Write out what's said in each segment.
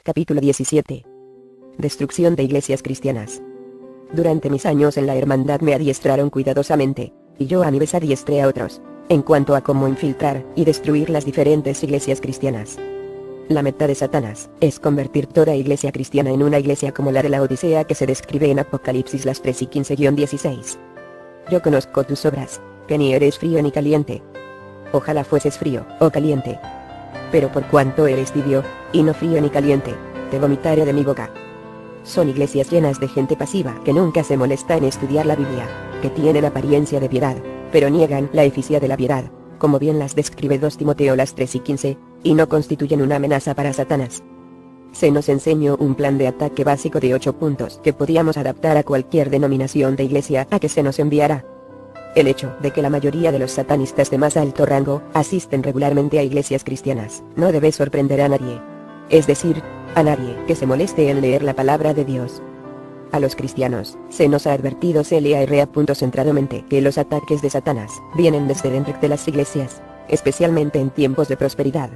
Capítulo 17. Destrucción de iglesias cristianas. Durante mis años en la hermandad me adiestraron cuidadosamente, y yo a mi vez adiestré a otros, en cuanto a cómo infiltrar y destruir las diferentes iglesias cristianas. La meta de Satanás es convertir toda iglesia cristiana en una iglesia como la de la Odisea que se describe en Apocalipsis las 3 y 15-16. Yo conozco tus obras, que ni eres frío ni caliente. Ojalá fueses frío o caliente. Pero por cuanto eres tibio, y no frío ni caliente, te vomitaré de mi boca. Son iglesias llenas de gente pasiva que nunca se molesta en estudiar la Biblia, que tienen apariencia de piedad, pero niegan la eficacia de la piedad, como bien las describe 2 Timoteo las 3 y 15, y no constituyen una amenaza para Satanás. Se nos enseñó un plan de ataque básico de 8 puntos que podíamos adaptar a cualquier denominación de iglesia a que se nos enviara. El hecho de que la mayoría de los satanistas de más alto rango asisten regularmente a iglesias cristianas no debe sorprender a nadie. Es decir, a nadie que se moleste en leer la palabra de Dios. A los cristianos se nos ha advertido centradamente que los ataques de Satanás vienen desde dentro de las iglesias, especialmente en tiempos de prosperidad.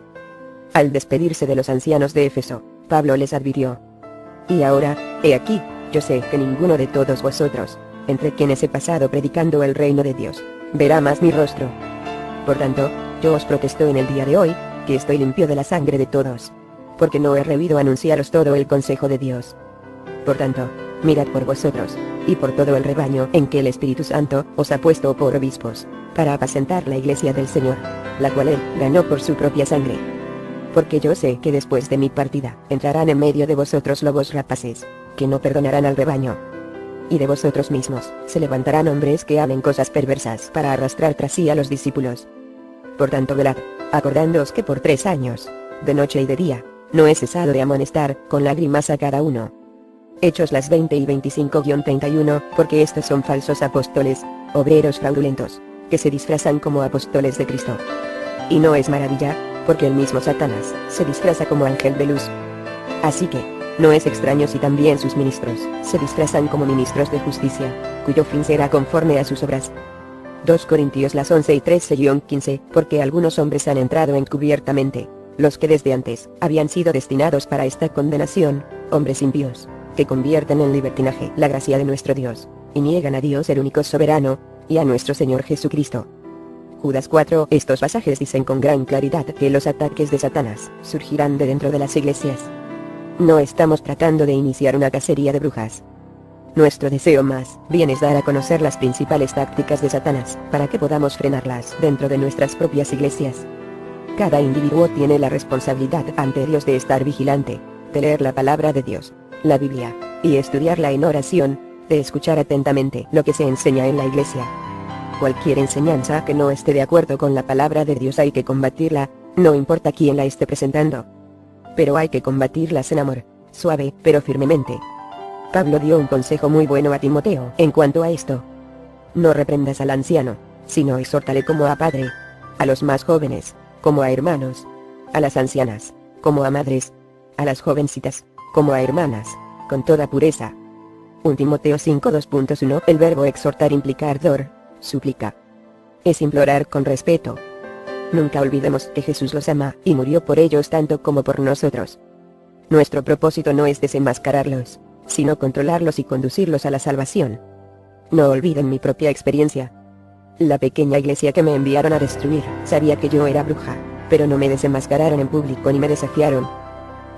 Al despedirse de los ancianos de Éfeso, Pablo les advirtió: y ahora, he aquí, yo sé que ninguno de todos vosotros, entre quienes he pasado predicando el reino de Dios, verá más mi rostro. Por tanto, yo os protesto en el día de hoy, que estoy limpio de la sangre de todos, porque no he rehuido anunciaros todo el consejo de Dios. Por tanto, mirad por vosotros, y por todo el rebaño en que el Espíritu Santo os ha puesto por obispos, para apacentar la iglesia del Señor, la cual él ganó por su propia sangre. Porque yo sé que después de mi partida, entrarán en medio de vosotros lobos rapaces, que no perdonarán al rebaño. Y de vosotros mismos, se levantarán hombres que hablen cosas perversas para arrastrar tras sí a los discípulos. Por tanto velad, acordándoos que por 3 años, de noche y de día, no he cesado de amonestar con lágrimas a cada uno. Hechos las 20 y 25-31, porque estos son falsos apóstoles, obreros fraudulentos, que se disfrazan como apóstoles de Cristo. Y no es maravilla, porque el mismo Satanás se disfraza como ángel de luz. Así que, no es extraño si también sus ministros se disfrazan como ministros de justicia, cuyo fin será conforme a sus obras. 2 Corintios las 11 y 13-15, porque algunos hombres han entrado encubiertamente, los que desde antes habían sido destinados para esta condenación, hombres impíos, que convierten en libertinaje la gracia de nuestro Dios, y niegan a Dios el único soberano, y a nuestro Señor Jesucristo. Judas 4. Estos pasajes dicen con gran claridad que los ataques de Satanás surgirán de dentro de las iglesias. No estamos tratando de iniciar una cacería de brujas. Nuestro deseo más bien es dar a conocer las principales tácticas de Satanás, para que podamos frenarlas dentro de nuestras propias iglesias. Cada individuo tiene la responsabilidad ante Dios de estar vigilante, de leer la palabra de Dios, la Biblia, y estudiarla en oración, de escuchar atentamente lo que se enseña en la iglesia. Cualquier enseñanza que no esté de acuerdo con la palabra de Dios hay que combatirla, no importa quién la esté presentando. Pero hay que combatirlas en amor, suave pero firmemente. Pablo dio un consejo muy bueno a Timoteo en cuanto a esto. No reprendas al anciano, sino exhórtale como a padre. A los más jóvenes, como a hermanos. A las ancianas, como a madres. A las jovencitas, como a hermanas, con toda pureza. 1 Timoteo 5:2.1. El verbo exhortar implica ardor, súplica. Es implorar con respeto. Nunca olvidemos que Jesús los ama y murió por ellos tanto como por nosotros. Nuestro propósito no es desenmascararlos, sino controlarlos y conducirlos a la salvación. No olviden mi propia experiencia. La pequeña iglesia que me enviaron a destruir sabía que yo era bruja, pero no me desenmascararon en público ni me desafiaron.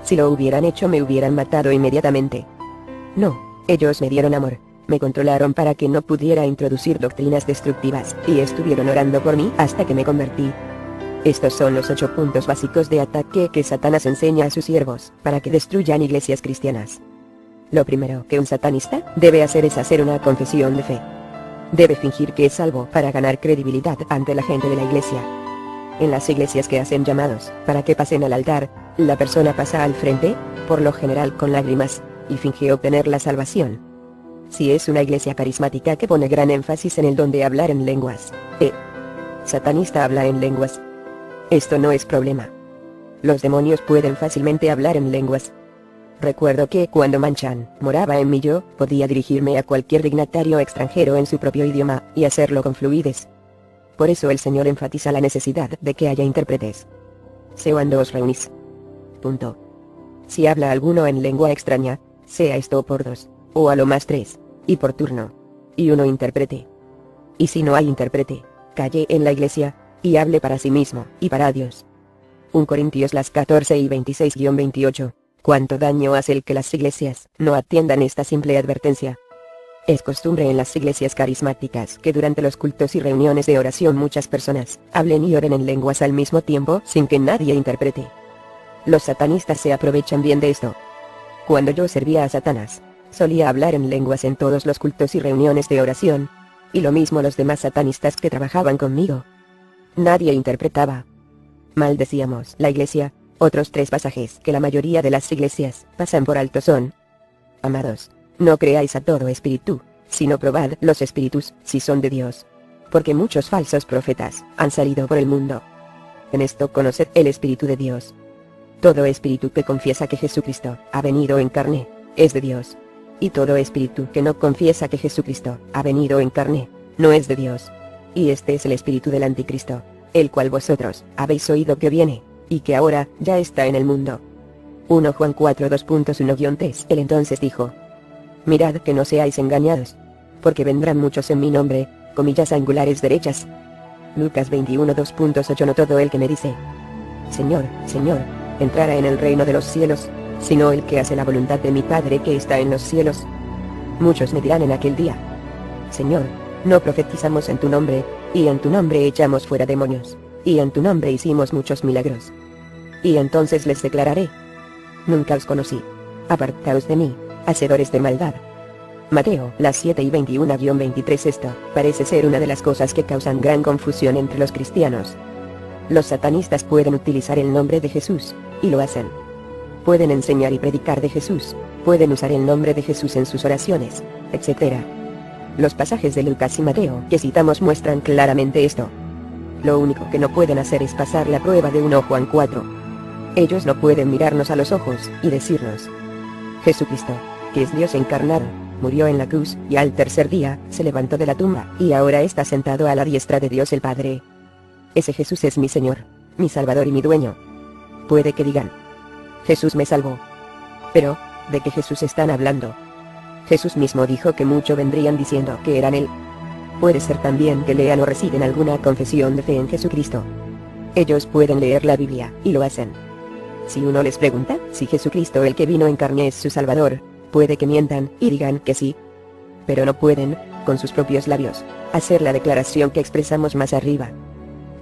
Si lo hubieran hecho me hubieran matado inmediatamente. No, ellos me dieron amor, me controlaron para que no pudiera introducir doctrinas destructivas, y estuvieron orando por mí hasta que me convertí. Estos son los 8 puntos básicos de ataque que Satanás enseña a sus siervos, para que destruyan iglesias cristianas. Lo primero que un satanista debe hacer es hacer una confesión de fe. Debe fingir que es salvo para ganar credibilidad ante la gente de la iglesia. En las iglesias que hacen llamados para que pasen al altar, la persona pasa al frente, por lo general con lágrimas, y finge obtener la salvación. Si es una iglesia carismática que pone gran énfasis en el don de hablar en lenguas, satanista habla en lenguas. Esto no es problema. Los demonios pueden fácilmente hablar en lenguas. Recuerdo que cuando Manchan moraba en mí yo podía dirigirme a cualquier dignatario extranjero en su propio idioma, y hacerlo con fluidez. Por eso el Señor enfatiza la necesidad de que haya intérpretes. Sé cuando os reunís. Punto. Si habla alguno en lengua extraña, sea esto por 2, o a lo más 3, y por turno, y uno interprete. Y si no hay intérprete, calle en la iglesia, y hable para sí mismo, y para Dios. 1 Corintios las 14 y 26-28. ¿Cuánto daño hace el que las iglesias no atiendan esta simple advertencia? Es costumbre en las iglesias carismáticas que durante los cultos y reuniones de oración muchas personas hablen y oren en lenguas al mismo tiempo sin que nadie interprete. Los satanistas se aprovechan bien de esto. Cuando yo servía a Satanás, solía hablar en lenguas en todos los cultos y reuniones de oración, y lo mismo los demás satanistas que trabajaban conmigo. Nadie interpretaba. Maldecíamos la iglesia. Otros 3 pasajes que la mayoría de las iglesias pasan por alto son: amados, no creáis a todo espíritu, sino probad los espíritus si son de Dios. Porque muchos falsos profetas han salido por el mundo. En esto conoced el Espíritu de Dios. Todo espíritu que confiesa que Jesucristo ha venido en carne, es de Dios. Y todo espíritu que no confiesa que Jesucristo ha venido en carne, no es de Dios. Y este es el espíritu del anticristo, el cual vosotros habéis oído que viene, y que ahora ya está en el mundo. 1 Juan 4 2.1-3. Él entonces dijo: mirad que no seáis engañados, porque vendrán muchos en mi nombre, comillas angulares derechas. Lucas 21 2.8. No todo el que me dice: Señor, Señor, entrará en el reino de los cielos, sino el que hace la voluntad de mi Padre que está en los cielos. Muchos me dirán en aquel día: Señor, no profetizamos en tu nombre, y en tu nombre echamos fuera demonios, y en tu nombre hicimos muchos milagros. Y entonces les declararé: nunca os conocí. Apartaos de mí, hacedores de maldad. Mateo, las 7 y 21-23. Esto parece ser una de las cosas que causan gran confusión entre los cristianos. Los satanistas pueden utilizar el nombre de Jesús, y lo hacen. Pueden enseñar y predicar de Jesús, pueden usar el nombre de Jesús en sus oraciones, etc. Los pasajes de Lucas y Mateo que citamos muestran claramente esto. Lo único que no pueden hacer es pasar la prueba de 1 Juan 4. Ellos no pueden mirarnos a los ojos y decirnos: Jesucristo, que es Dios encarnado, murió en la cruz, y al tercer día se levantó de la tumba, y ahora está sentado a la diestra de Dios el Padre. Ese Jesús es mi Señor, mi Salvador y mi dueño. Puede que digan: Jesús me salvó. Pero, ¿de qué Jesús están hablando? Jesús mismo dijo que muchos vendrían diciendo que eran Él. Puede ser también que lean o reciben alguna confesión de fe en Jesucristo. Ellos pueden leer la Biblia, y lo hacen. Si uno les pregunta si Jesucristo el que vino en carne es su Salvador, puede que mientan y digan que sí. Pero no pueden, con sus propios labios, hacer la declaración que expresamos más arriba.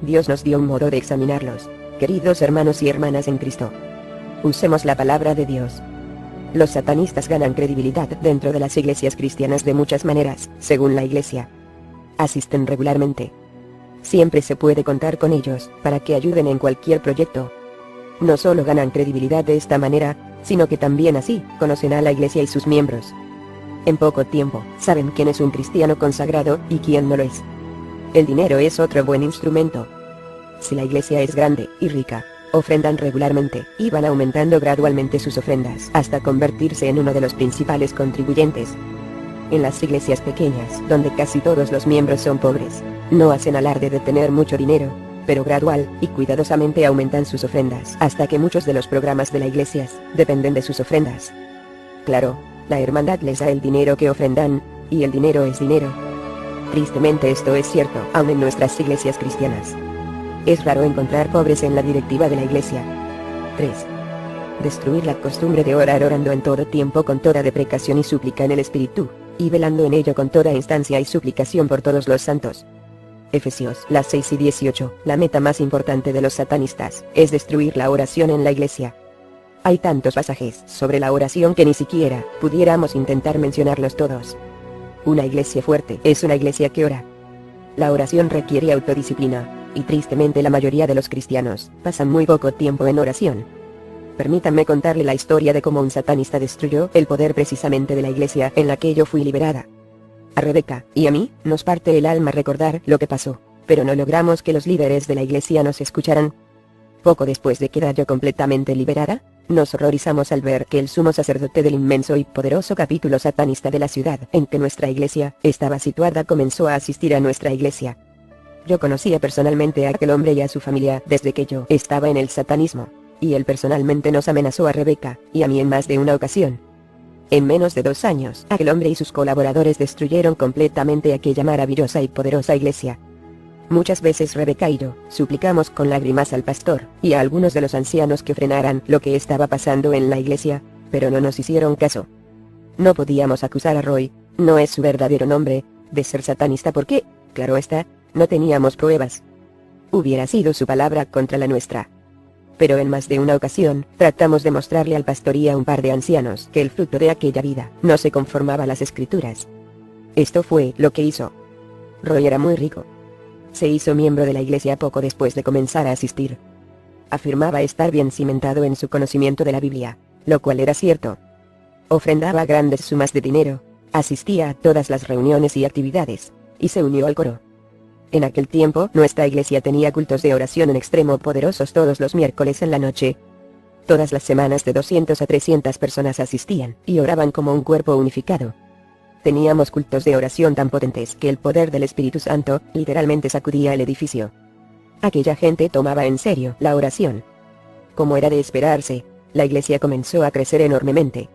Dios nos dio un modo de examinarlos, queridos hermanos y hermanas en Cristo. Usemos la palabra de Dios. Los satanistas ganan credibilidad dentro de las iglesias cristianas de muchas maneras, según la iglesia. Asisten regularmente. Siempre se puede contar con ellos, para que ayuden en cualquier proyecto. No solo ganan credibilidad de esta manera, sino que también así, conocen a la iglesia y sus miembros. En poco tiempo, saben quién es un cristiano consagrado, y quién no lo es. El dinero es otro buen instrumento. Si la iglesia es grande y rica, ofrendan regularmente, y van aumentando gradualmente sus ofrendas hasta convertirse en uno de los principales contribuyentes. En las iglesias pequeñas, donde casi todos los miembros son pobres, no hacen alarde de tener mucho dinero, pero gradual y cuidadosamente aumentan sus ofrendas hasta que muchos de los programas de la iglesia dependen de sus ofrendas. Claro, la hermandad les da el dinero que ofrendan, y el dinero es dinero. Tristemente esto es cierto aún en nuestras iglesias cristianas. Es raro encontrar pobres en la directiva de la iglesia. 3. Destruir la costumbre de orar orando en todo tiempo con toda deprecación y súplica en el Espíritu, y velando en ello con toda instancia y suplicación por todos los santos. Efesios, las 6 y 18. La meta más importante de los satanistas es destruir la oración en la iglesia. Hay tantos pasajes sobre la oración que ni siquiera pudiéramos intentar mencionarlos todos. Una iglesia fuerte es una iglesia que ora. La oración requiere autodisciplina, y tristemente la mayoría de los cristianos pasan muy poco tiempo en oración. Permítanme contarle la historia de cómo un satanista destruyó el poder precisamente de la iglesia en la que yo fui liberada. A Rebeca y a mí nos parte el alma recordar lo que pasó, pero no logramos que los líderes de la iglesia nos escucharan. Poco después de quedar yo completamente liberada, nos horrorizamos al ver que el sumo sacerdote del inmenso y poderoso capítulo satanista de la ciudad en que nuestra iglesia estaba situada comenzó a asistir a nuestra iglesia. Yo conocía personalmente a aquel hombre y a su familia desde que yo estaba en el satanismo, y él personalmente nos amenazó a Rebeca, y a mí en más de una ocasión. En menos de 2 años, aquel hombre y sus colaboradores destruyeron completamente aquella maravillosa y poderosa iglesia. Muchas veces Rebeca y yo suplicamos con lágrimas al pastor y a algunos de los ancianos que frenaran lo que estaba pasando en la iglesia, pero no nos hicieron caso. No podíamos acusar a Roy, no es su verdadero nombre, de ser satanista porque, claro está, no teníamos pruebas. Hubiera sido su palabra contra la nuestra. Pero en más de una ocasión, tratamos de mostrarle al pastor y a un par de ancianos que el fruto de aquella vida no se conformaba a las escrituras. Esto fue lo que hizo. Roy era muy rico. Se hizo miembro de la iglesia poco después de comenzar a asistir. Afirmaba estar bien cimentado en su conocimiento de la Biblia, lo cual era cierto. Ofrendaba grandes sumas de dinero, asistía a todas las reuniones y actividades, y se unió al coro. En aquel tiempo nuestra iglesia tenía cultos de oración en extremo poderosos todos los miércoles en la noche. Todas las semanas de 200 a 300 personas asistían y oraban como un cuerpo unificado. Teníamos cultos de oración tan potentes que el poder del Espíritu Santo literalmente sacudía el edificio. Aquella gente tomaba en serio la oración. Como era de esperarse, la iglesia comenzó a crecer enormemente.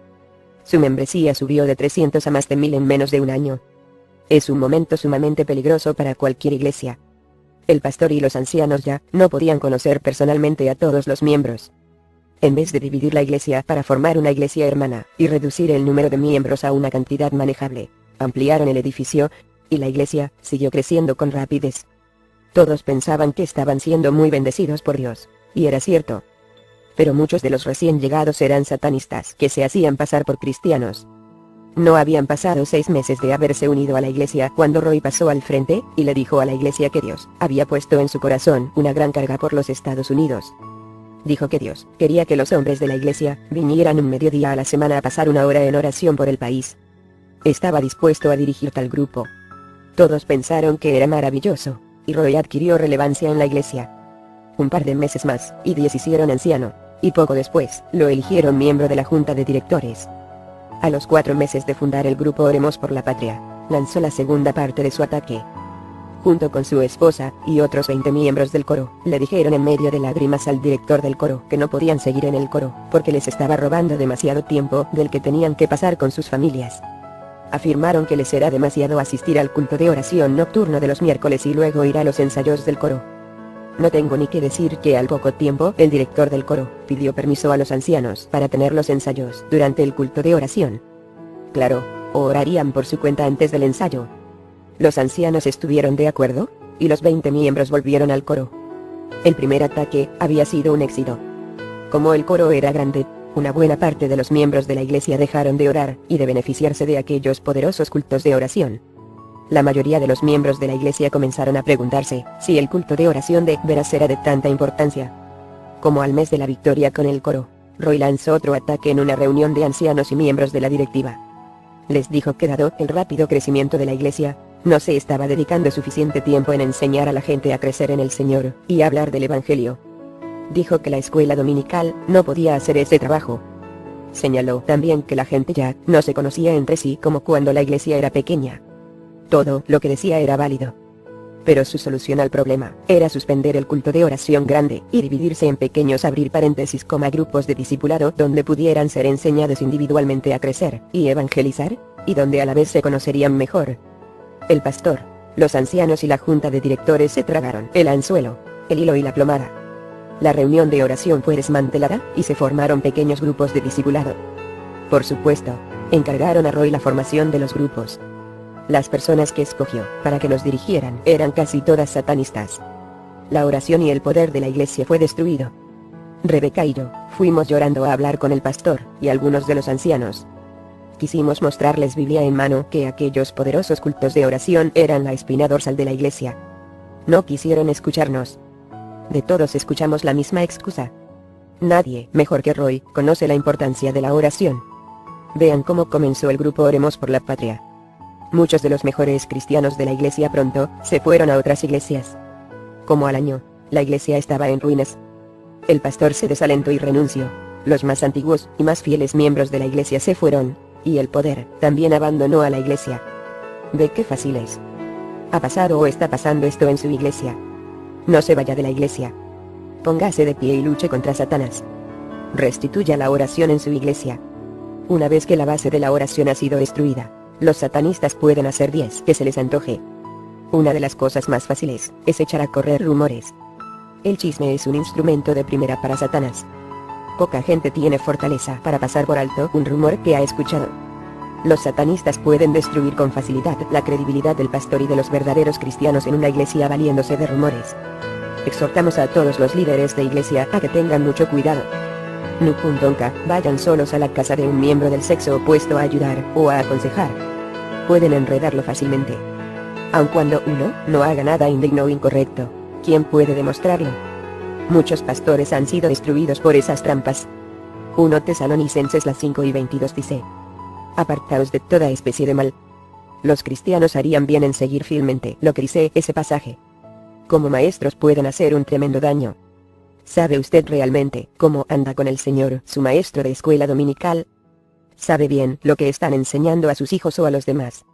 Su membresía subió de 300 a más de 1000 en menos de un año. Es un momento sumamente peligroso para cualquier iglesia. El pastor y los ancianos ya no podían conocer personalmente a todos los miembros. En vez de dividir la iglesia para formar una iglesia hermana y reducir el número de miembros a una cantidad manejable, ampliaron el edificio, y la iglesia siguió creciendo con rapidez. Todos pensaban que estaban siendo muy bendecidos por Dios, y era cierto. Pero muchos de los recién llegados eran satanistas que se hacían pasar por cristianos. No habían pasado 6 meses de haberse unido a la iglesia cuando Roy pasó al frente y le dijo a la iglesia que Dios había puesto en su corazón una gran carga por los Estados Unidos. Dijo que Dios quería que los hombres de la iglesia vinieran un mediodía a la semana a pasar 1 hora en oración por el país. Estaba dispuesto a dirigir tal grupo. Todos pensaron que era maravilloso, y Roy adquirió relevancia en la iglesia. Un par de meses más, y 10 hicieron anciano, y poco después, lo eligieron miembro de la junta de directores. A los 4 meses de fundar el grupo Oremos por la Patria, lanzó la segunda parte de su ataque. Junto con su esposa y otros 20 miembros del coro, le dijeron en medio de lágrimas al director del coro que no podían seguir en el coro, porque les estaba robando demasiado tiempo del que tenían que pasar con sus familias. Afirmaron que les era demasiado asistir al culto de oración nocturno de los miércoles y luego ir a los ensayos del coro. No tengo ni que decir que al poco tiempo el director del coro pidió permiso a los ancianos para tener los ensayos durante el culto de oración. Claro, orarían por su cuenta antes del ensayo. Los ancianos estuvieron de acuerdo, y los 20 miembros volvieron al coro. El primer ataque había sido un éxito. Como el coro era grande, una buena parte de los miembros de la iglesia dejaron de orar y de beneficiarse de aquellos poderosos cultos de oración. La mayoría de los miembros de la iglesia comenzaron a preguntarse si el culto de oración de veras era de tanta importancia. Como al mes de la victoria con el coro, Roy lanzó otro ataque en una reunión de ancianos y miembros de la directiva. Les dijo que dado el rápido crecimiento de la iglesia, no se estaba dedicando suficiente tiempo en enseñar a la gente a crecer en el Señor y a hablar del Evangelio. Dijo que la escuela dominical no podía hacer ese trabajo. Señaló también que la gente ya no se conocía entre sí como cuando la iglesia era pequeña. Todo lo que decía era válido. Pero su solución al problema era suspender el culto de oración grande y dividirse en pequeños grupos de discipulado donde pudieran ser enseñados individualmente a crecer y evangelizar, y donde a la vez se conocerían mejor. El pastor, los ancianos y la junta de directores se tragaron el anzuelo, el hilo y la plomada. La reunión de oración fue desmantelada y se formaron pequeños grupos de discipulado. Por supuesto, encargaron a Roy la formación de los grupos. Las personas que escogió para que los dirigieran eran casi todas satanistas. La oración y el poder de la iglesia fue destruido. Rebeca y yo fuimos llorando a hablar con el pastor y algunos de los ancianos. Quisimos mostrarles Biblia en mano que aquellos poderosos cultos de oración eran la espina dorsal de la iglesia. No quisieron escucharnos. De todos escuchamos la misma excusa. Nadie mejor que Roy conoce la importancia de la oración. Vean cómo comenzó el grupo Oremos por la Patria. Muchos de los mejores cristianos de la iglesia pronto se fueron a otras iglesias. Como al año, la iglesia estaba en ruinas. El pastor se desalentó y renunció. Los más antiguos y más fieles miembros de la iglesia se fueron, y el poder también abandonó a la iglesia. ¿Ve qué fácil es? ¿Ha pasado o está pasando esto en su iglesia? No se vaya de la iglesia. Póngase de pie y luche contra Satanás. Restituya la oración en su iglesia. Una vez que la base de la oración ha sido destruida, los satanistas pueden hacer 10 que se les antoje. Una de las cosas más fáciles es echar a correr rumores. El chisme es un instrumento de primera para Satanás. Poca gente tiene fortaleza para pasar por alto un rumor que ha escuchado. Los satanistas pueden destruir con facilidad la credibilidad del pastor y de los verdaderos cristianos en una iglesia valiéndose de rumores. Exhortamos a todos los líderes de iglesia a que tengan mucho cuidado. Nunca vayan solos a la casa de un miembro del sexo opuesto a ayudar o a aconsejar. Pueden enredarlo fácilmente. Aun cuando uno no haga nada indigno o incorrecto, ¿quién puede demostrarlo? Muchos pastores han sido destruidos por esas trampas. 1 Tesalonicenses 5:22 dice: apartaos de toda especie de mal. Los cristianos harían bien en seguir fielmente lo que dice ese pasaje. Como maestros pueden hacer un tremendo daño. ¿Sabe usted realmente cómo anda con el Señor, su maestro de escuela dominical? ¿Sabe bien lo que están enseñando a sus hijos o a los demás?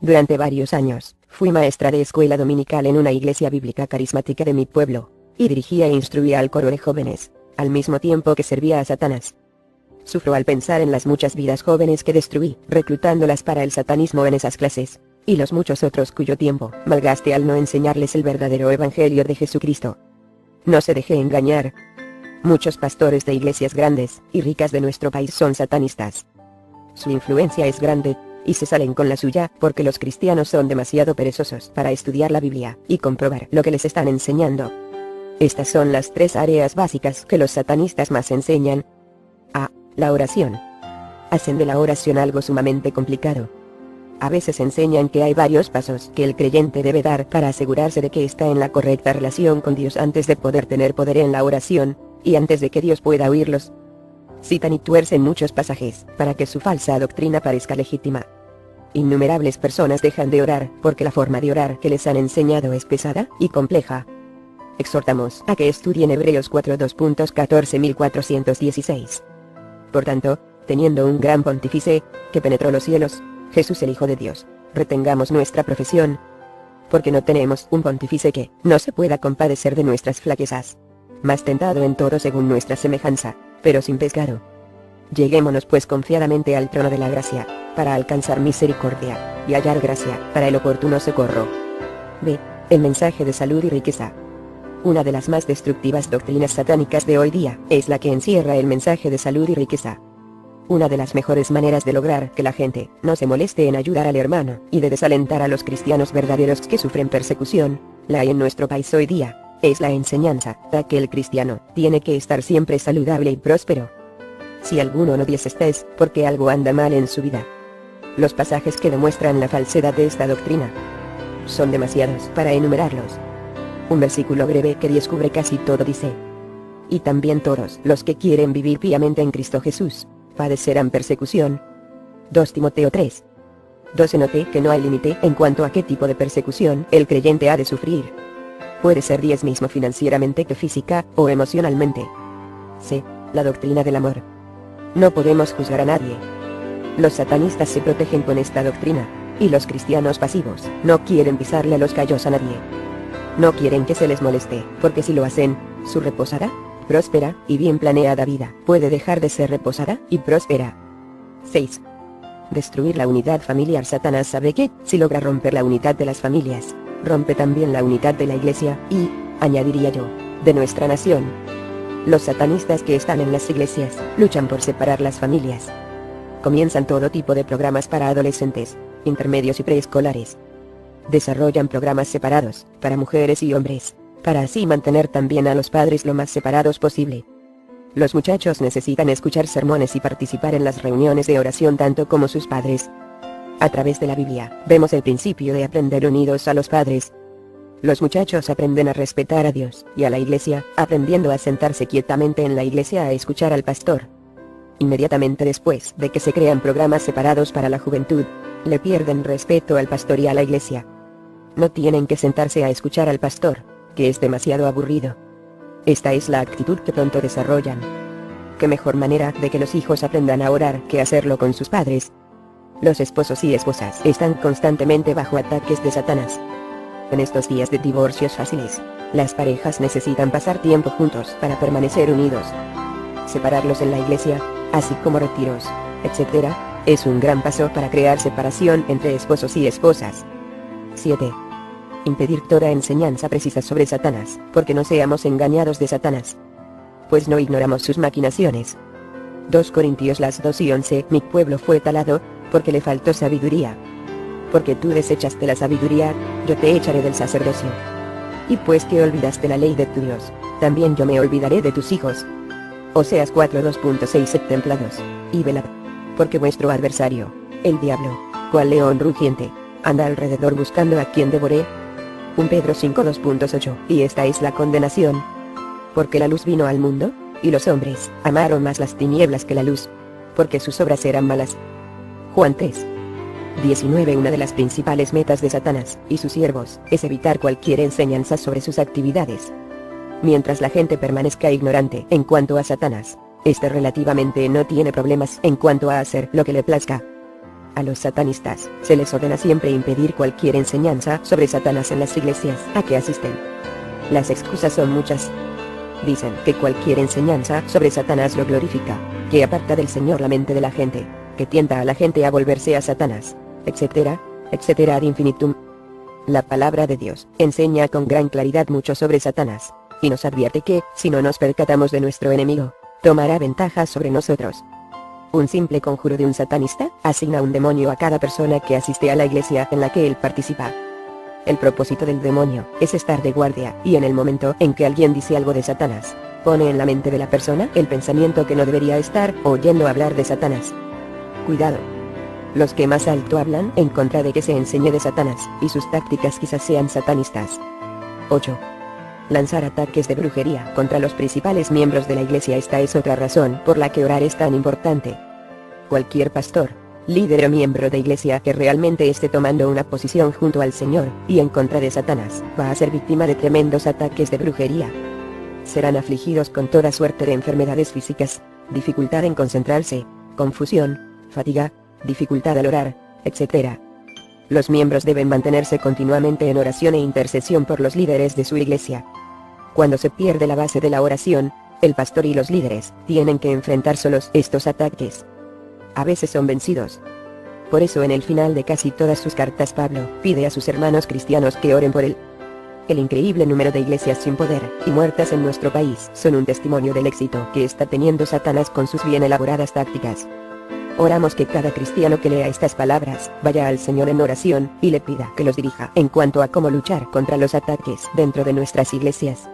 Durante varios años, fui maestra de escuela dominical en una iglesia bíblica carismática de mi pueblo, y dirigía e instruía al coro de jóvenes, al mismo tiempo que servía a Satanás. Sufro al pensar en las muchas vidas jóvenes que destruí, reclutándolas para el satanismo en esas clases, y los muchos otros cuyo tiempo malgasté al no enseñarles el verdadero evangelio de Jesucristo. No se deje engañar. Muchos pastores de iglesias grandes y ricas de nuestro país son satanistas. Su influencia es grande, y se salen con la suya porque los cristianos son demasiado perezosos para estudiar la Biblia y comprobar lo que les están enseñando. Estas son las 3 áreas básicas que los satanistas más enseñan. A. La oración. Hacen de la oración algo sumamente complicado. A veces enseñan que hay varios pasos que el creyente debe dar para asegurarse de que está en la correcta relación con Dios antes de poder tener poder en la oración, y antes de que Dios pueda oírlos. Citan y tuercen muchos pasajes para que su falsa doctrina parezca legítima. Innumerables personas dejan de orar porque la forma de orar que les han enseñado es pesada y compleja. Exhortamos a que estudien Hebreos 4:2.14.416. Por tanto, teniendo un gran pontífice, que penetró los cielos, Jesús el Hijo de Dios, retengamos nuestra profesión. Porque no tenemos un pontífice que no se pueda compadecer de nuestras flaquezas, mas tentado en todo según nuestra semejanza, pero sin pecado. Lleguémonos pues confiadamente al trono de la gracia, para alcanzar misericordia, y hallar gracia para el oportuno socorro. B. El mensaje de salud y riqueza. Una de las más destructivas doctrinas satánicas de hoy día es la que encierra el mensaje de salud y riqueza. Una de las mejores maneras de lograr que la gente no se moleste en ayudar al hermano y de desalentar a los cristianos verdaderos que sufren persecución, la hay en nuestro país hoy día, es la enseñanza de que el cristiano tiene que estar siempre saludable y próspero. Si alguno no dice está es porque algo anda mal en su vida. Los pasajes que demuestran la falsedad de esta doctrina son demasiados para enumerarlos. Un versículo breve que descubre casi todo dice: y también todos los que quieren vivir piamente en Cristo Jesús padecerán persecución. 2 Timoteo 3. 12. Note que no hay límite en cuanto a qué tipo de persecución el creyente ha de sufrir. Puede ser 10 mismo financieramente que física o emocionalmente. C. La doctrina del amor. No podemos juzgar a nadie. Los satanistas se protegen con esta doctrina, y los cristianos pasivos no quieren pisarle a los callos a nadie. No quieren que se les moleste, porque si lo hacen, su reposada, próspera y bien planeada vida puede dejar de ser reposada y próspera. 6. Destruir la unidad familiar. Satanás sabe que, si logra romper la unidad de las familias, rompe también la unidad de la iglesia y, añadiría yo, de nuestra nación. Los satanistas que están en las iglesias luchan por separar las familias. Comienzan todo tipo de programas para adolescentes, intermedios y preescolares. Desarrollan programas separados, para mujeres y hombres, para así mantener también a los padres lo más separados posible. Los muchachos necesitan escuchar sermones y participar en las reuniones de oración tanto como sus padres. A través de la Biblia, vemos el principio de aprender unidos a los padres. Los muchachos aprenden a respetar a Dios y a la iglesia, aprendiendo a sentarse quietamente en la iglesia a escuchar al pastor. Inmediatamente después de que se crean programas separados para la juventud, le pierden respeto al pastor y a la iglesia. No tienen que sentarse a escuchar al pastor, que es demasiado aburrido. Esta es la actitud que pronto desarrollan. ¿Qué mejor manera de que los hijos aprendan a orar que hacerlo con sus padres? Los esposos y esposas están constantemente bajo ataques de Satanás. En estos días de divorcios fáciles, las parejas necesitan pasar tiempo juntos para permanecer unidos. Separarlos en la iglesia, así como retiros, etc., es un gran paso para crear separación entre esposos y esposas. 7. Impedir toda enseñanza precisa sobre Satanás, porque no seamos engañados de Satanás, pues no ignoramos sus maquinaciones. 2 Corintios 2:11. Mi pueblo fue talado, porque le faltó sabiduría. Porque tú desechaste la sabiduría, yo te echaré del sacerdocio. Y pues que olvidaste la ley de tu Dios, también yo me olvidaré de tus hijos. Oseas 4:2.6. Templados, y velad, porque vuestro adversario, el diablo, cual león rugiente, anda alrededor buscando a quien devore. 1 Pedro 5:2.8. Y esta es la condenación. Porque la luz vino al mundo, y los hombres amaron más las tinieblas que la luz, porque sus obras eran malas. Juan 3:19. Una de las principales metas de Satanás y sus siervos es evitar cualquier enseñanza sobre sus actividades. Mientras la gente permanezca ignorante en cuanto a Satanás, este relativamente no tiene problemas en cuanto a hacer lo que le plazca. A los satanistas se les ordena siempre impedir cualquier enseñanza sobre Satanás en las iglesias a que asisten. Las excusas son muchas. Dicen que cualquier enseñanza sobre Satanás lo glorifica, que aparta del Señor la mente de la gente, que tienta a la gente a volverse a Satanás, etcétera, etcétera ad infinitum. La palabra de Dios enseña con gran claridad mucho sobre Satanás, y nos advierte que, si no nos percatamos de nuestro enemigo, tomará ventaja sobre nosotros. Un simple conjuro de un satanista asigna un demonio a cada persona que asiste a la iglesia en la que él participa. El propósito del demonio es estar de guardia, y en el momento en que alguien dice algo de Satanás, pone en la mente de la persona el pensamiento que no debería estar oyendo hablar de Satanás. Cuidado. Los que más alto hablan en contra de que se enseñe de Satanás, y sus tácticas quizás sean satanistas. 8. Lanzar ataques de brujería contra los principales miembros de la iglesia. Esta es otra razón por la que orar es tan importante. Cualquier pastor, líder o miembro de iglesia que realmente esté tomando una posición junto al Señor y en contra de Satanás, va a ser víctima de tremendos ataques de brujería. Serán afligidos con toda suerte de enfermedades físicas, dificultad en concentrarse, confusión, fatiga, dificultad al orar, etc. Los miembros deben mantenerse continuamente en oración e intercesión por los líderes de su iglesia. Cuando se pierde la base de la oración, el pastor y los líderes tienen que enfrentar solos estos ataques. A veces son vencidos. Por eso en el final de casi todas sus cartas Pablo pide a sus hermanos cristianos que oren por él. El increíble número de iglesias sin poder y muertas en nuestro país son un testimonio del éxito que está teniendo Satanás con sus bien elaboradas tácticas. Oramos que cada cristiano que lea estas palabras vaya al Señor en oración y le pida que los dirija en cuanto a cómo luchar contra los ataques dentro de nuestras iglesias.